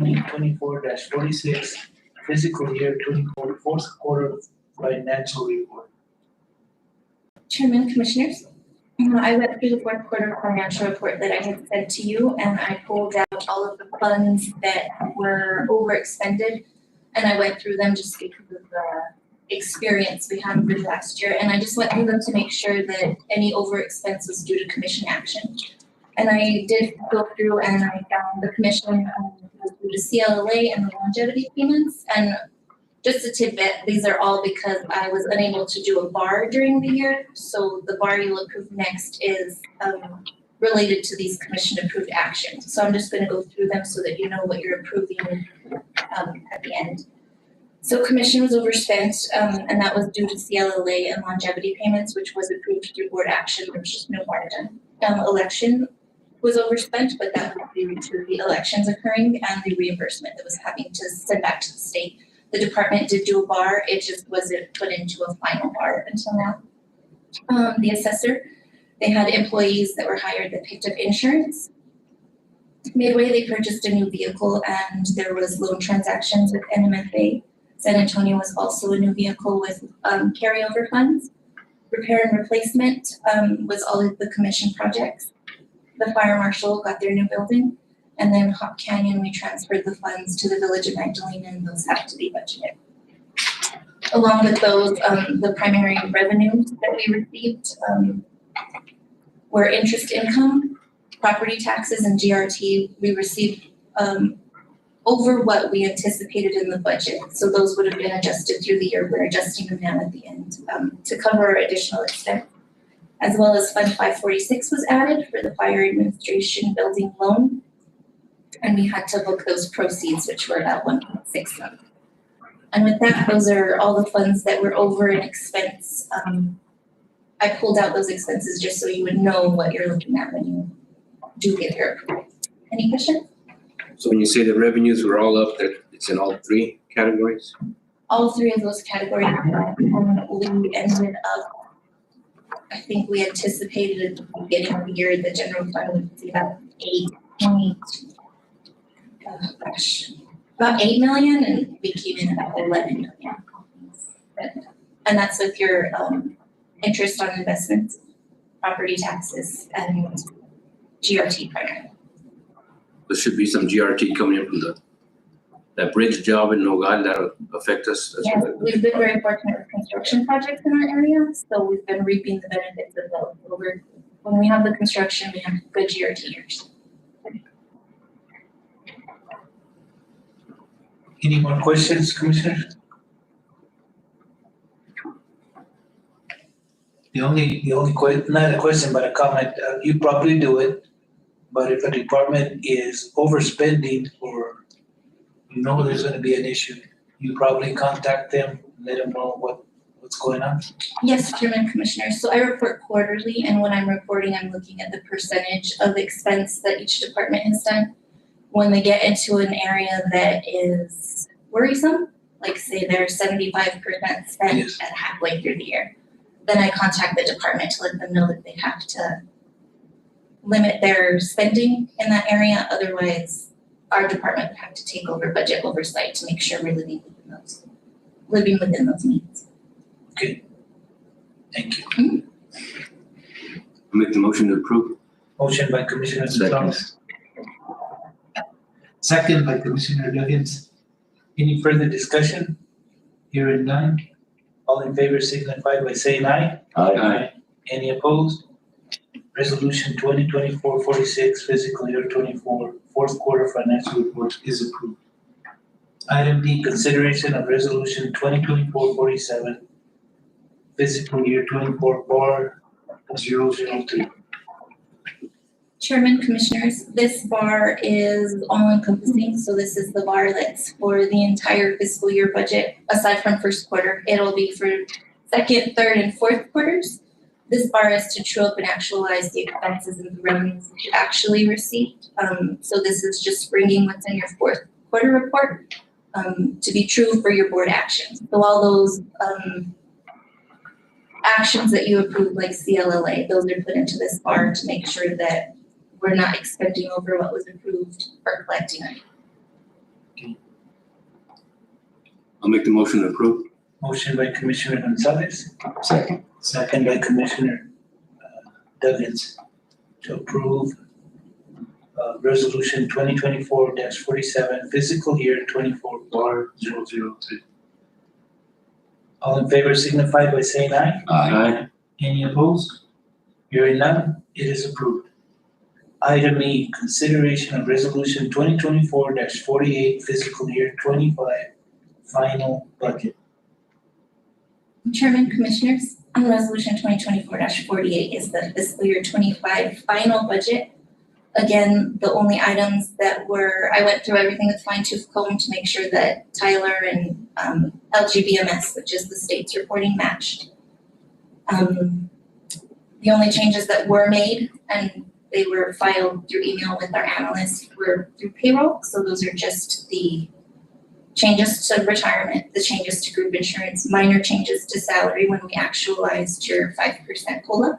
2024-46 fiscal year 24 fourth quarter financial report. Chairman, Commissioners, I went through the fourth quarter financial report that I had sent to you, and I pulled out all of the funds that were overexpended, and I went through them just because of the experience we had with last year, and I just went through them to make sure that any overexpense was due to commission action. And I did go through and I found the commission was due to CLLA and the longevity payments. And just a tidbit, these are all because I was unable to do a bar during the year. So the bar you'll approve next is related to these commission approved actions. So I'm just going to go through them so that you know what you're approving at the end. So commission was overspent, and that was due to CLLA and longevity payments, which was approved through board action. There was just no bar done. Election was overspent, but that was due to the elections occurring and the reimbursement that was having to send back to the state. The department did do a bar, it just wasn't put into a final bar until now. The assessor, they had employees that were hired that picked up insurance. Midway, they purchased a new vehicle and there was loan transactions with NMFA. San Antonio was also a new vehicle with carryover funds. Repair and replacement was all of the commission projects. The fire marshal got their new building. And then Hop Canyon, we transferred the funds to the Village of Magdalena, and those have to be budgeted. Along with those, the primary revenues that we received were interest income, property taxes, and GRT. We received over what we anticipated in the budget. So those would have been adjusted through the year. We're adjusting them now at the end to cover our additional expense. As well as Fund 546 was added for the fire administration building loan. And we had to book those proceeds, which were about 1.6 million. And with that, those are all the funds that were over in expense. I pulled out those expenses just so you would know what you're looking at when you do get your approval. Any questions? So when you say the revenues were all up, that it's in all three categories? All three of those categories. We ended up, I think we anticipated at the beginning of the year, the general fund would be about 8 million, and we came in at 11 million. And that's with your interest on investments, property taxes, and GRT primarily. There should be some GRT coming in from that bridge job in Nogales that'll affect us. Yes, we've been very fortunate with construction projects in our area, so we've been reaping the benefits of those. When we have the construction, we have good GRT years. Any more questions, Commissioner? The only not a question but a comment. You probably do it, but if a department is overspending or you know there's going to be an issue, you probably contact them, let them know what's going on. Yes, Chairman, Commissioners. So I report quarterly, and when I'm reporting, I'm looking at the percentage of expense that each department has done. When they get into an area that is worrisome, like say they're 75% spent Yes. at halfway through the year, then I contact the department to let them know that they have to limit their spending in that area. Otherwise, our department would have to take over budget oversight to make sure we're living within those means. Okay. Thank you. Mm-hmm. I'll make the motion to approve. Motion by Commissioner Second. Gonzalez. Second by Commissioner Liggins. Any further discussion? Hearing none. All in favor signify by saying aye. Aye. Any opposed? Resolution 2024-46 fiscal year 24 fourth quarter financial report is approved. Item D, consideration of resolution 2024-47 fiscal year 24 bar 003. Chairman, Commissioners, this bar is all encompassing. So this is the bar that's for the entire fiscal year budget, aside from first quarter. It'll be for second, third, and fourth quarters. This bar is to true up and actualize the expenses and the revenues that you actually received. So this is just bringing what's in your fourth quarter report to be true for your board actions. So all those actions that you approve, like CLLA, those are put into this bar to make sure that we're not expending over what was approved or collecting it. I'll make the motion to approve. Motion by Commissioner Gonzalez, Second. second by Commissioner Duggins to approve Resolution 2024-47, fiscal year 24/003. All in favor signify by saying aye. Aye. Any opposed? Hearing none, it is approved. Item E, consideration of Resolution 2024-48, fiscal year 25, final budget. Chairman, Commissioners, Resolution 2024-48 is the fiscal year 25 final budget. Again, the only items that I went through everything with fine-tooth comb to make sure that Tyler and LGBMS, which is the state's reporting, matched. The only changes that were made, and they were filed through email with our analyst, were through payroll. So those are just the changes to retirement, the changes to group insurance, minor changes to salary when we actualized your 5% COLA.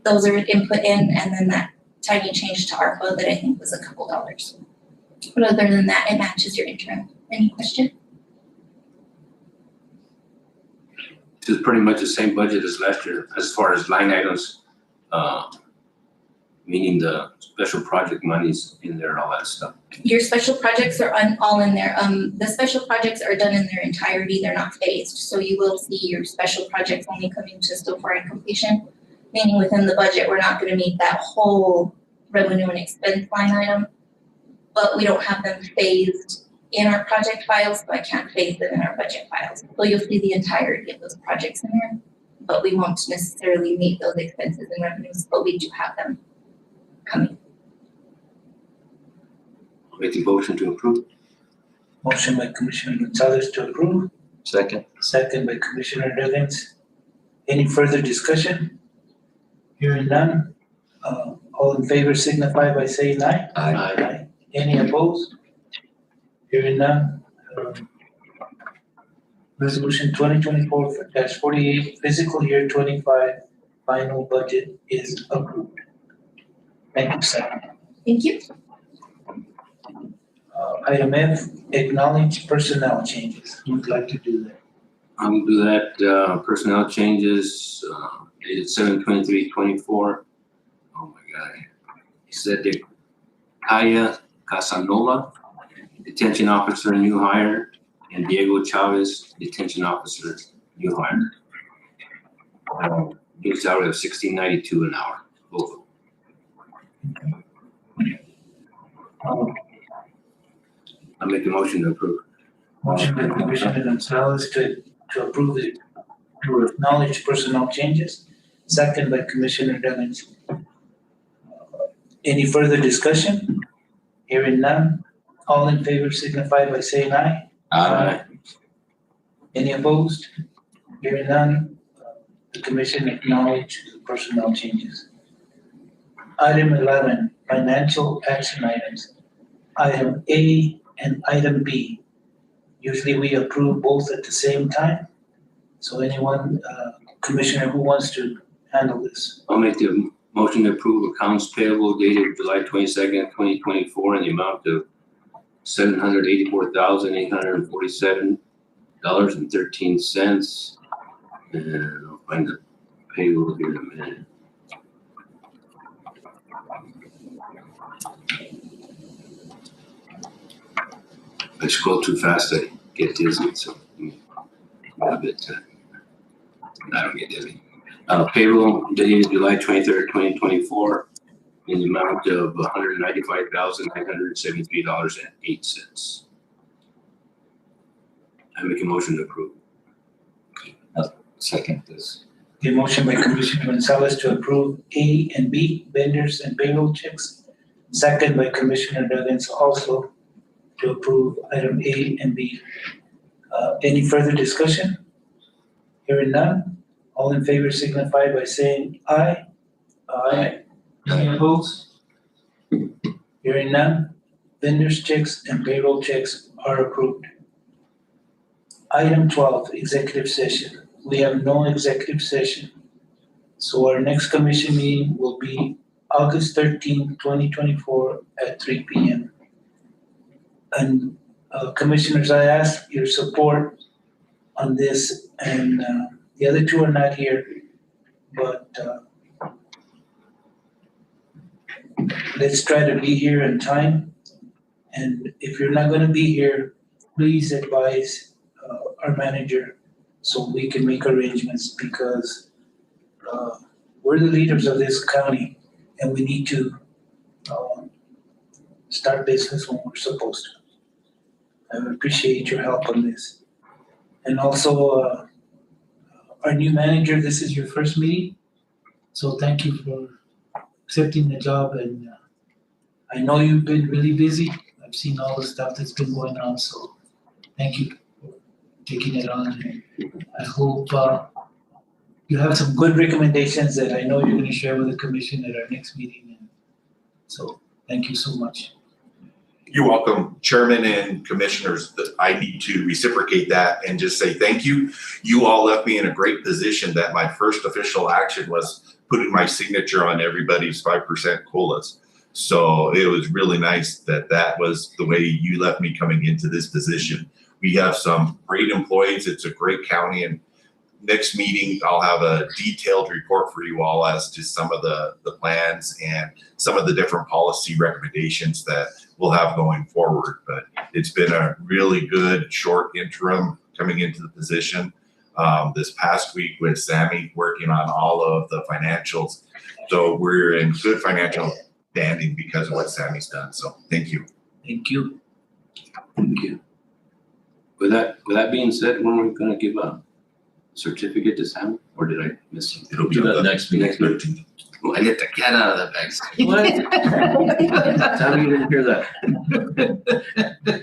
Those are input in, and then that tiny change to ARPA that I think was a couple dollars. But other than that, it matches your interim. Any question? This is pretty much the same budget as last year as far as line items, meaning the special project monies in there and all that stuff. Your special projects are all in there. The special projects are done in their entirety. They're not phased. So you will see your special projects only coming to so far in completion, meaning within the budget, we're not gonna meet that whole revenue and expense line item, but we don't have them phased in our project files, so I can't phase them in our budget files. So you'll see the entirety of those projects in there, but we won't necessarily meet those expenses and revenues, but we do have them coming. I'll make the motion to approve. Motion by Commissioner Gonzalez to approve, Second. second by Commissioner Duggins. Any further discussion? Hearing none, all in favor signify by saying aye. Aye. Any opposed? Hearing none. Resolution 2024-48, fiscal year 25, final budget is approved. Thank you, sir. Thank you. Item F, acknowledge personnel changes. Who'd like to do that? I'm gonna do that, personnel changes, dated 7/23/24. Oh my God. He said that Kaya Casanova, detention officer, new hire, and Diego Chavez, detention officer, new hire. New salary of $16.92 an hour, both of them. I'll make a motion to approve. Motion by Commissioner Gonzalez to approve it, to acknowledge personnel changes, second by Commissioner Duggins. Any further discussion? Hearing none, all in favor signify by saying aye. Any opposed? Hearing none, the commission acknowledged the personnel changes. Item 11, financial action items. Item A and item B. Usually we approve both at the same time. So anyone, commissioner who wants to handle this? I'll make the motion to approve accounts payable dated July 22nd, 2024 in the amount of $784,847.13. And I'll find the payroll here in a minute. I scroll too fast, I get dizzy, so a bit, I don't get dizzy. Payroll dated July 23rd, 2024 in the amount of $195,973.08. I make a motion to approve. Second this. The motion by Commissioner Gonzalez to approve A and B, vendors and payroll checks. Second by Commissioner Duggins also to approve item A and B. Any further discussion? Hearing none, all in favor signify by saying aye. Any opposed? Hearing none, vendors checks and payroll checks are approved. Item 12, executive session. We have no executive session. So our next commission meeting will be August 13, 2024 at 3 p.m. And Commissioners, I ask your support on this, and the other two are not here, but let's try to be here in time. And if you're not gonna be here, please advise our manager so we can make arrangements, because we're the leaders of this county and we need to start business when we're supposed to. I would appreciate your help on this. And also, our new manager, this is your first meeting, so thank you for accepting the job, and I know you've been really busy. I've seen all the stuff that's been going on, so thank you for taking it on. I hope you have some good recommendations that I know you're gonna share with the commission at our next meeting. And so, thank you so much. You're welcome, Chairman and Commissioners. I need to reciprocate that and just say thank you. You all left me in a great position that my first official action was putting my signature on everybody's 5% COLAs. So it was really nice that that was the way you left me coming into this position. We have some great employees. It's a great county, and next meeting, I'll have a detailed report for you all as to some of the plans and some of the different policy recommendations that we'll have going forward. But it's been a really good short interim coming into the position. This past week with Sammy working on all of the financials. So we're in good financial standing because of what Sammy's done. So thank you. Thank you. Thank you. With that being said, when are we gonna give a certificate to Sam, or did I miss something? It'll be on the next meeting. Oh, I get the cat out of the bag. What? Sammy, you didn't hear that.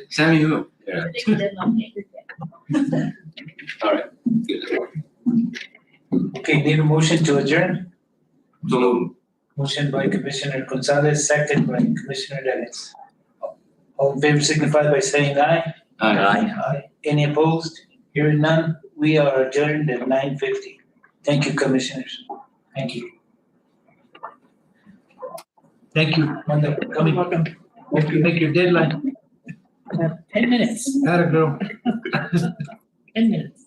Sammy who? Yeah. All right. Good. Okay, need a motion to adjourn? So moved. Motion by Commissioner Gonzalez, second by Commissioner Dennis. All in favor signify by saying aye. Aye. Aye. Any opposed? Hearing none, we are adjourned at 9:50. Thank you, Commissioners. Thank you. Thank you, Wanda, for coming. Welcome. Hope you make your deadline. 10 minutes. Atta girl. 10 minutes.